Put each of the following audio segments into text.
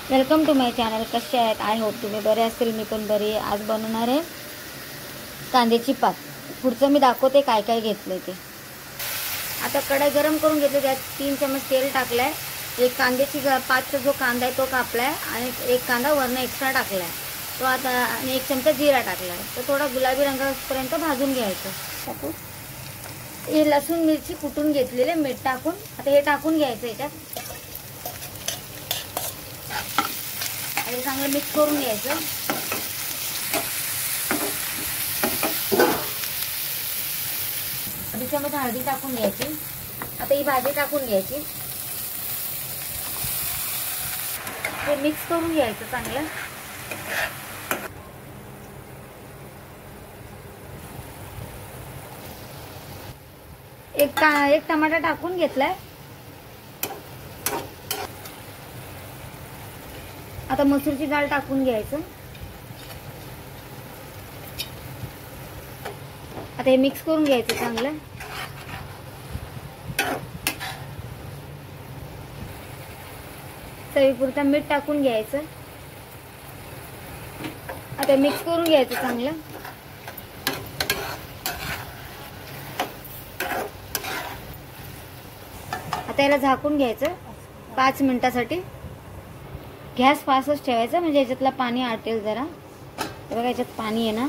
Welcome to my channel. कसे आहेत? I hope तुम्ही बरे असतील. मी पण बरी आहे. आज बनवणार आहे कांद्याची पात. पुढचं मी दाखवते काय काय घेतलं ते. आता कढई गरम करून घेतली, त्यात 3 चमच तेल टाकलाय. एक कांद्याची पातचा जो कांदा आहे तो कापलाय आणि एक कांदा वरनं एक्स्ट्रा टाकलाय तो आता, आणि 1 चमचा जिरा टाकलाय. तो थोडा गुलाबी रंगापर्यंत भाजून घ्यायचं. टाकू हे लसूण मिरची कुटून घेतलेले, मीठ टाकून आता हे टाकून घ्यायचं याच्यात. आणि चांगलं मिक्स करून घ्यायचं. आणि त्यामध्ये हळदी टाकून घ्यायची. आता ही भाजी टाकून घ्यायची. हे मिक्स करून घ्यायचं चांगलं. एक टमाटा टाकून घेतलाय. आता मसूरची डाळ टाकून घ्यायचं. आता हे मिक्स करून घ्यायचं चांगलं. चवीपुरता मीठ टाकून घ्यायचं. आता मिक्स करून घ्यायचं चांगलं. आता याला झाकून घ्यायचं 5 मिनिटासाठी. गॅस फास्टच ठेवायचा, म्हणजे याच्यातलं पाणी आटेल जरा. बघा याच्यात पाणी आहे ना.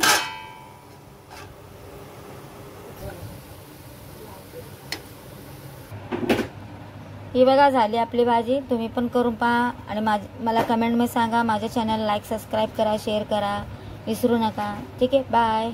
ही बघा झाली आपली भाजी. तुम्ही पण करून पहा आणि मला कमेंटमध्ये सांगा. माझ्या चॅनल लाईक सबस्क्राईब करा, शेअर करा, विसरू नका. ठीक आहे, बाय.